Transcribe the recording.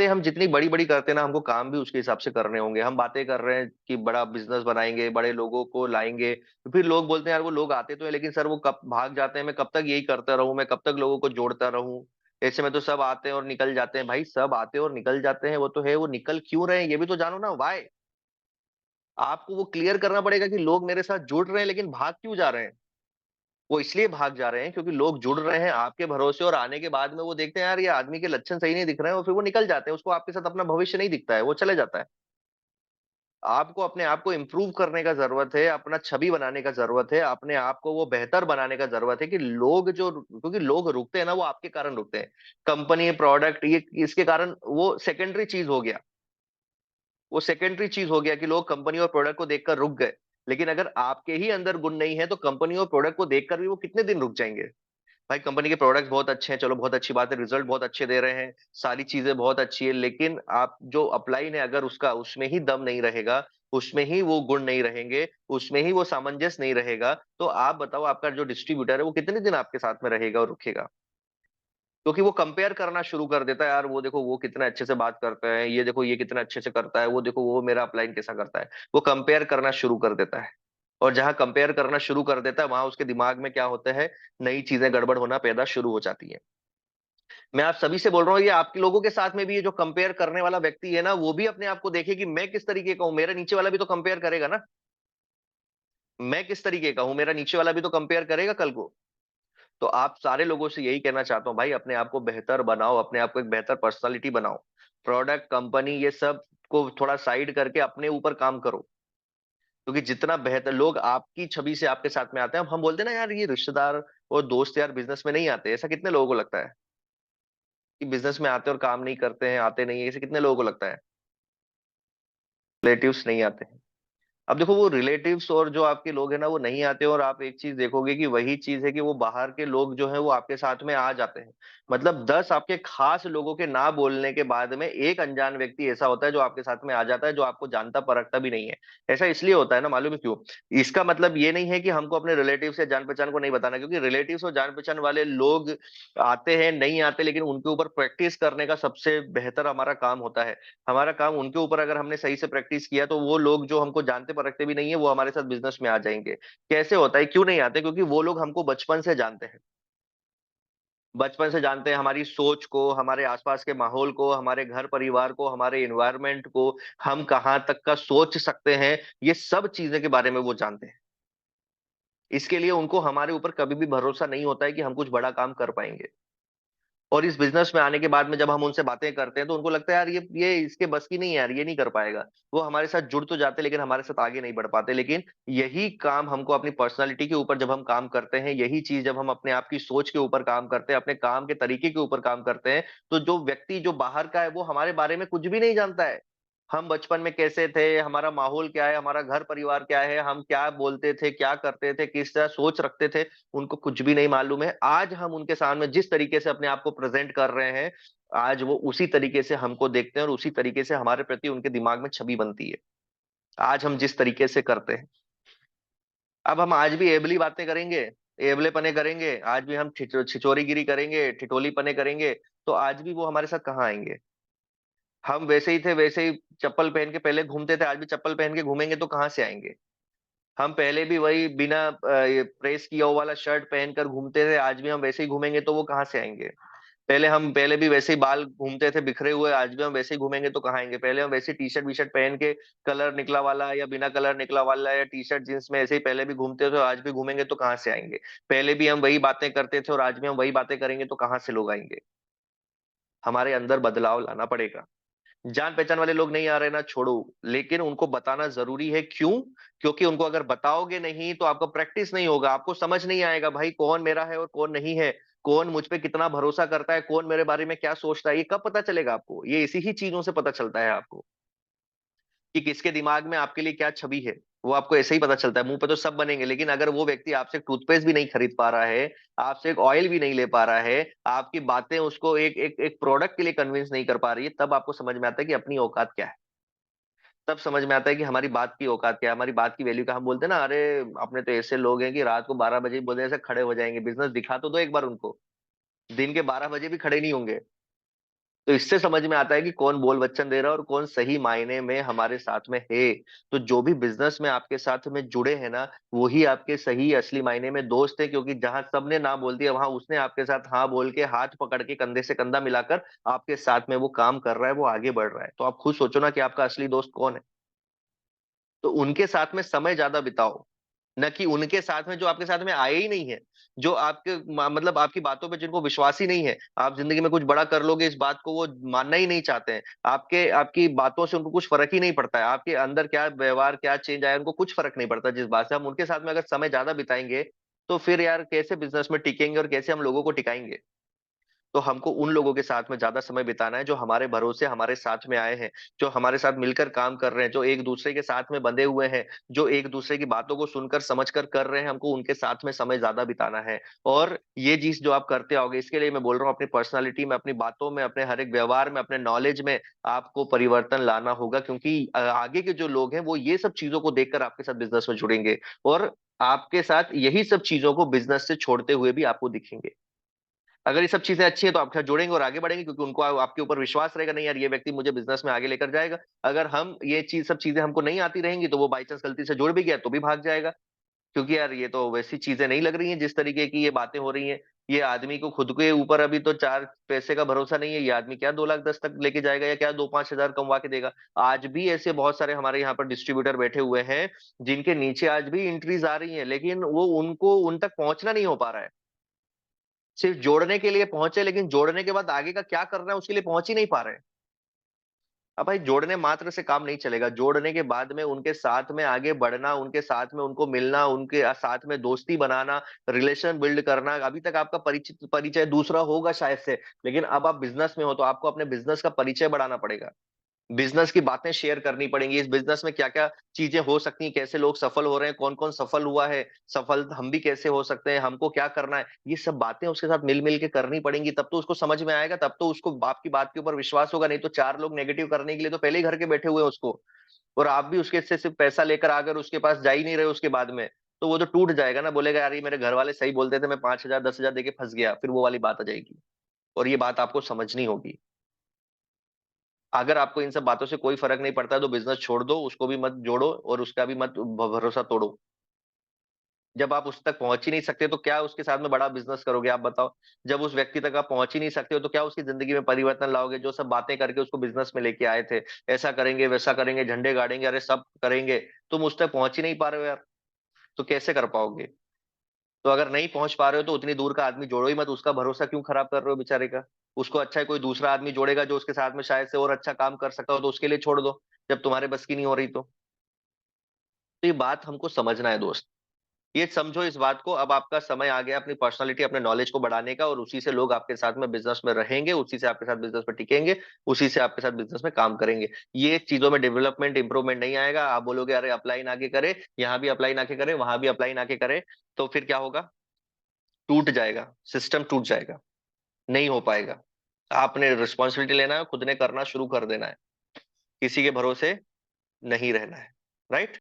बातें हम जितनी बड़ी बड़ी करते हैं ना, हमको काम भी उसके हिसाब से करने होंगे। हम बातें कर रहे हैं कि बड़ा बिजनेस बनाएंगे, बड़े लोगों को लाएंगे, तो फिर लोग बोलते हैं यार वो लोग आते तो है लेकिन सर वो कब भाग जाते हैं, मैं कब तक यही करता रहूं, मैं कब तक लोगों को जोड़ता रहूं। ऐसे में तो सब आते हैं और निकल जाते हैं। भाई सब आते हैं और निकल जाते हैं वो तो है, वो निकल क्यों रहे हैं ये भी तो जानो ना, वाई। आपको वो क्लियर करना पड़ेगा कि लोग मेरे साथ जुड़ रहे हैं लेकिन भाग क्यों जा रहे हैं। वो इसलिए भाग जा रहे हैं क्योंकि लोग जुड़ रहे हैं आपके भरोसे, और आने के बाद में वो देखते हैं यार ये आदमी के लक्षण सही नहीं दिख रहे हैं, और फिर वो निकल जाते हैं, उसको आपके साथ अपना भविष्य नहीं दिखता है, वो चले जाता है। आपको अपने आप को इम्प्रूव करने का जरूरत है, अपना छवि बनाने का जरूरत है, अपने आप को वो बेहतर बनाने का जरूरत है कि लोग जो, क्योंकि लोग रुकते हैं ना वो आपके कारण रुकते हैं। कंपनी, प्रोडक्ट, ये इसके कारण वो सेकेंडरी चीज हो गया। वो सेकेंडरी चीज हो गया कि लोग कंपनी और प्रोडक्ट को देखकर रुक गए। लेकिन अगर आपके ही अंदर गुण नहीं है तो कंपनी और प्रोडक्ट को देखकर भी वो कितने दिन रुक जाएंगे। भाई कंपनी के प्रोडक्ट्स बहुत अच्छे हैं, चलो बहुत अच्छी बात है, रिजल्ट बहुत अच्छे दे रहे हैं, सारी चीजें बहुत अच्छी है, लेकिन आप जो अपलाइन है अगर उसका उसमें ही दम नहीं रहेगा, उसमें ही वो गुण नहीं रहेंगे, उसमें ही वो सामंजस्य नहीं रहेगा, तो आप बताओ आपका जो डिस्ट्रीब्यूटर है वो कितने दिन आपके साथ में रहेगा और रुकेगा। क्योंकि वो कंपेयर करना शुरू कर देता है, यार वो देखो वो कितने अच्छे से बात करते हैं, ये देखो ये कितने अच्छे से करता है, वो देखो वो मेरा अपलाइन कैसा करता है। वो कंपेयर करना शुरू कर देता है। और जहां कंपेयर करना शुरू कर देता है वहां उसके दिमाग में क्या होता है, नई चीजें गड़बड़ होना पैदा शुरू हो जाती है। मैं आप सभी से बोल रहा हूँ, ये आपके लोगों के साथ में भी ये जो कंपेयर करने वाला व्यक्ति है ना, वो भी अपने आप को देखे कि मैं किस तरीके का हूँ, मेरा नीचे वाला भी तो कंपेयर करेगा ना। मैं किस तरीके का हूँ, मेरा नीचे वाला भी तो कंपेयर करेगा कल को। तो आप सारे लोगों से यही कहना चाहता हूँ भाई, अपने आप को बेहतर बनाओ, अपने आप को एक बेहतर पर्सनालिटी बनाओ। प्रोडक्ट, कंपनी, ये सब को थोड़ा साइड करके अपने ऊपर काम करो। क्योंकि जितना बेहतर लोग आपकी छवि से आपके साथ में आते हैं, हम बोलते हैं ना यार ये रिश्तेदार और दोस्त यार बिजनेस में नहीं आते, ऐसा कितने लोगों को लगता है कि बिजनेस में आते और काम नहीं करते हैं, आते नहीं है, ऐसे कितने लोगों को लगता है। रिलेटिव्स नहीं आते। अब देखो वो रिलेटिव्स और जो आपके लोग हैं ना वो नहीं आते, और आप एक चीज देखोगे कि वही चीज है कि वो बाहर के लोग जो है वो आपके साथ में आ जाते हैं। मतलब 10 आपके खास लोगों के ना बोलने के बाद में एक अनजान व्यक्ति ऐसा होता है जो आपके साथ में आ जाता है, जो आपको जानता परखता भी नहीं है। ऐसा इसलिए होता है ना, मालूम है क्यों? इसका मतलब ये नहीं है कि हमको अपने रिलेटिव्स या जान पहचान को नहीं बताना, क्योंकि रिलेटिव्स और जान पहचान वाले लोग आते हैं नहीं आते, लेकिन उनके ऊपर प्रैक्टिस करने का सबसे बेहतर हमारा काम होता है। हमारा काम उनके ऊपर अगर हमने सही से प्रैक्टिस किया तो वो लोग जो हमको जानते परखते भी नहीं है वो हमारे साथ बिजनेस में आ जाएंगे। कैसे होता है, क्यों नहीं आते? क्योंकि वो लोग हमको बचपन से जानते हैं। बचपन से जानते हैं हमारी सोच को, हमारे आसपास के माहौल को, हमारे घर परिवार को, हमारे एनवायरनमेंट को, हम कहाँ तक का सोच सकते हैं, ये सब चीजें के बारे में वो जानते हैं। इसके लिए उनको हमारे ऊपर कभी भी भरोसा नहीं होता है कि हम कुछ बड़ा काम कर पाएंगे। और इस बिजनेस में आने के बाद में जब हम उनसे बातें करते हैं तो उनको लगता है यार ये इसके बस की नहीं है यार, ये नहीं कर पाएगा। वो हमारे साथ जुड़ तो जाते लेकिन हमारे साथ आगे नहीं बढ़ पाते। लेकिन यही काम हमको अपनी पर्सनालिटी के ऊपर जब हम काम करते हैं, यही चीज जब हम अपने आप की सोच के ऊपर काम करते हैं, अपने काम के तरीके के ऊपर काम करते हैं, तो जो व्यक्ति जो बाहर का है वो हमारे बारे में कुछ भी नहीं जानता है। हम बचपन में कैसे थे, हमारा माहौल क्या है, हमारा घर परिवार क्या है, हम क्या बोलते थे, क्या करते थे, किस तरह सोच रखते थे, उनको कुछ भी नहीं मालूम है। आज हम उनके सामने जिस तरीके से अपने आप को प्रेजेंट कर रहे हैं, आज वो उसी तरीके से हमको देखते हैं और उसी तरीके से हमारे प्रति उनके दिमाग में छवि बनती है। आज हम जिस तरीके से करते हैं, अब हम आज भी एबली बातें करेंगे, एबले पने करेंगे, आज भी हम छिचोरीगिरी करेंगे, ठिठोली पने करेंगे, तो आज भी वो हमारे साथ कहाँ आएंगे? हम वैसे ही थे, वैसे ही चप्पल पहन के पहले घूमते थे, आज भी चप्पल पहन के घूमेंगे तो कहाँ से आएंगे? हम पहले भी वही बिना ये प्रेस किया हुआ वाला शर्ट पहनकर घूमते थे, आज भी हम वैसे ही घूमेंगे तो वो कहाँ से आएंगे? पहले भी वैसे ही बाल घूमते थे बिखरे हुए, आज भी हम वैसे ही घूमेंगे तो कहाँ आएंगे? पहले हम वैसे टी शर्ट वी शर्ट पहन के कलर निकला वाला या बिना कलर निकला वाला या टी शर्ट जींस में ऐसे ही पहले भी घूमते थे, आज भी घूमेंगे तो कहाँ से आएंगे? पहले भी हम वही बातें करते थे और आज भी हम वही बातें करेंगे तो कहाँ से लोग आएंगे? हमारे अंदर बदलाव लाना पड़ेगा। जान पहचान वाले लोग नहीं आ रहे ना, छोड़ो, लेकिन उनको बताना जरूरी है। क्यों? क्योंकि उनको अगर बताओगे नहीं तो आपका प्रैक्टिस नहीं होगा, आपको समझ नहीं आएगा भाई कौन मेरा है और कौन नहीं है, कौन मुझ पे कितना भरोसा करता है, कौन मेरे बारे में क्या सोचता है। ये कब पता चलेगा आपको? ये इसी ही चीजों से पता चलता है आपको कि किसके दिमाग में आपके लिए क्या छवि है। वो आपको ऐसे ही पता चलता है, मुंह पे तो सब बनेंगे, लेकिन अगर वो व्यक्ति आपसे टूथपेस्ट भी नहीं खरीद पा रहा है, आपसे एक ऑयल भी नहीं ले पा रहा है, आपकी बातें उसको एक एक एक प्रोडक्ट के लिए कन्विंस नहीं कर पा रही है, तब आपको समझ में आता है कि अपनी औकात क्या है। तब समझ में आता है कि हमारी बात की औकात क्या है, हमारी बात की वैल्यू क्या। हम बोलते हैं ना, अरे अपने तो ऐसे लोग हैं कि रात को 12 बजे ही बोलते हैं, ऐसे खड़े हो जाएंगे, बिजनेस दिखा तो दो एक बार उनको। दिन के 12 बजे भी खड़े नहीं होंगे। तो इससे समझ में आता है कि कौन बोल वचन दे रहा है और कौन सही मायने में हमारे साथ में है। तो जो भी बिजनेस में आपके साथ में जुड़े हैं ना, वही आपके सही असली मायने में दोस्त है, क्योंकि जहां सबने ना बोल दिया वहां उसने आपके साथ हाँ बोल के, हाथ पकड़ के, कंधे से कंधा मिलाकर आपके साथ में वो काम कर रहा है, वो आगे बढ़ रहा है। तो आप खुद सोचो ना कि आपका असली दोस्त कौन है। तो उनके साथ में समय ज्यादा बिताओ, न कि उनके साथ में जो आपके साथ में आए ही नहीं है, जो आपके मतलब आपकी बातों पे जिनको विश्वास ही नहीं है। आप जिंदगी में कुछ बड़ा कर लोगे इस बात को वो मानना ही नहीं चाहते हैं। आपके आपकी बातों से उनको कुछ फर्क ही नहीं पड़ता है, आपके अंदर क्या व्यवहार क्या चेंज आया उनको कुछ फर्क नहीं पड़ता। जिस बात से हम उनके साथ में अगर समय ज्यादा बिताएंगे, तो फिर यार कैसे बिजनेस में टिकेंगे और कैसे हम लोगों को टिकाएंगे। तो हमको उन लोगों के साथ में ज्यादा समय बिताना है जो हमारे भरोसे हमारे साथ में आए हैं, जो हमारे साथ मिलकर काम कर रहे हैं, जो एक दूसरे के साथ में बंधे हुए हैं, जो एक दूसरे की बातों को सुनकर समझकर कर रहे हैं। हमको उनके साथ में समय ज्यादा बिताना है। और ये चीज जो आप करते आओगे, इसके लिए मैं बोल रहा हूँ अपनी पर्सनालिटी में, अपनी बातों में, अपने हर एक व्यवहार में, अपने नॉलेज में आपको परिवर्तन लाना होगा। क्योंकि आगे के जो लोग हैं वो ये सब चीजों को देखकर आपके साथ बिजनेस में जुड़ेंगे, और आपके साथ यही सब चीजों को बिजनेस से छोड़ते हुए भी आपको दिखेंगे। अगर ये सब चीजें अच्छी है तो आपके साथ जुड़ेंगे और आगे बढ़ेंगे, क्योंकि उनको आपके ऊपर विश्वास रहेगा, नहीं यार ये व्यक्ति मुझे बिजनेस में आगे लेकर जाएगा। अगर हम ये चीज सब चीजें हमको नहीं आती रहेंगी तो वो बाई चांस गलती से जुड़ भी गया तो भी भाग जाएगा, क्योंकि यार ये तो वैसी चीजें नहीं लग रही हैं जिस तरीके की ये बातें हो रही हैं। ये आदमी को खुद के ऊपर अभी तो चार पैसे का भरोसा नहीं है, ये आदमी क्या 2 लाख 10 तक लेके जाएगा या क्या 2-5 हजार कमवा के देगा। आज भी ऐसे बहुत सारे हमारे यहाँ पर डिस्ट्रीब्यूटर बैठे हुए हैं जिनके नीचे आज भी एंट्रीज आ रही हैं, लेकिन वो उनको उन तक पहुंचना नहीं हो पा रहा है। सिर्फ जोड़ने के लिए पहुंचे, लेकिन जोड़ने के बाद आगे का क्या करना है उसके लिए पहुंच ही नहीं पा रहे हैं। अब भाई जोड़ने मात्र से काम नहीं चलेगा, जोड़ने के बाद में उनके साथ में आगे बढ़ना, उनके साथ में उनको मिलना, उनके साथ में दोस्ती बनाना, रिलेशन बिल्ड करना। अभी तक आपका परिचित परिचय दूसरा होगा शायद से, लेकिन अब आप बिजनेस में हो तो आपको अपने बिजनेस का परिचय बढ़ाना पड़ेगा। बिजनेस की बातें शेयर करनी पड़ेंगी, इस बिजनेस में क्या क्या चीजें हो सकती हैं, कैसे लोग सफल हो रहे हैं, कौन कौन सफल हुआ है, सफल हम भी कैसे हो सकते हैं, हमको क्या करना है। ये सब बातें उसके साथ मिल मिल के करनी पड़ेंगी, तब तो उसको समझ में आएगा, तब तो उसको आपकी बात के ऊपर विश्वास होगा। नहीं तो चार लोग नेगेटिव करने के लिए तो पहले ही घर के बैठे हुए हैं उसको, और आप भी उसके से सिर्फ पैसा लेकर आकर उसके पास जा ही नहीं रहे उसके बाद में, तो वो तो टूट जाएगा ना, बोलेगा यार ये मेरे घर वाले सही बोलते थे, मैं 5,000 10,000 देके फंस गया, फिर वो वाली बात आ जाएगी। और ये बात आपको समझनी होगी। अगर आपको इन सब बातों से कोई फर्क नहीं पड़ता है तो बिजनेस छोड़ दो, उसको भी मत जोड़ो और उसका भी मत भरोसा तोड़ो। जब आप उस तक पहुंच ही नहीं सकते तो क्या उसके साथ में बड़ा बिजनेस करोगे आप बताओ। जब उस व्यक्ति तक आप पहुंच ही नहीं सकते हो तो क्या उसकी जिंदगी में परिवर्तन लाओगे। जो सब बातें करके उसको बिजनेस में लेके आए थे, ऐसा करेंगे वैसा करेंगे, झंडे गाड़ेंगे, अरे सब करेंगे, तुम उस तक पहुंच ही नहीं पा रहे हो यार, तो कैसे कर पाओगे। तो अगर नहीं पहुंच पा रहे हो तो उतनी दूर का आदमी जोड़ो ही मत, उसका भरोसा क्यों खराब कर रहे हो बेचारे का। उसको अच्छा है कोई दूसरा आदमी जोड़ेगा जो उसके साथ में शायद से और अच्छा काम कर सकता हो, तो उसके लिए छोड़ दो, जब तुम्हारे बस की नहीं हो रही तो ये बात हमको समझना है दोस्त। ये समझो इस बात को, अब आपका समय आ गया अपनी पर्सनालिटी अपने नॉलेज को बढ़ाने का, और उसी से लोग आपके साथ में बिजनेस में रहेंगे, उसी से आपके साथ बिजनेस में टिकेंगे, उसी से आपके साथ बिजनेस में काम करेंगे। ये चीजों में डेवलपमेंट इंप्रूवमेंट नहीं आएगा। आप बोलोगे अरे अप्लाई ना के करे, यहाँ भी अप्लाई ना के करे, वहां भी अप्लाई ना के करे, तो फिर क्या होगा। टूट जाएगा, सिस्टम टूट जाएगा, नहीं हो पाएगा। आपने रिस्पॉन्सिबिलिटी लेना है, खुद ने करना शुरू कर देना है, किसी के भरोसे नहीं रहना है। राइट।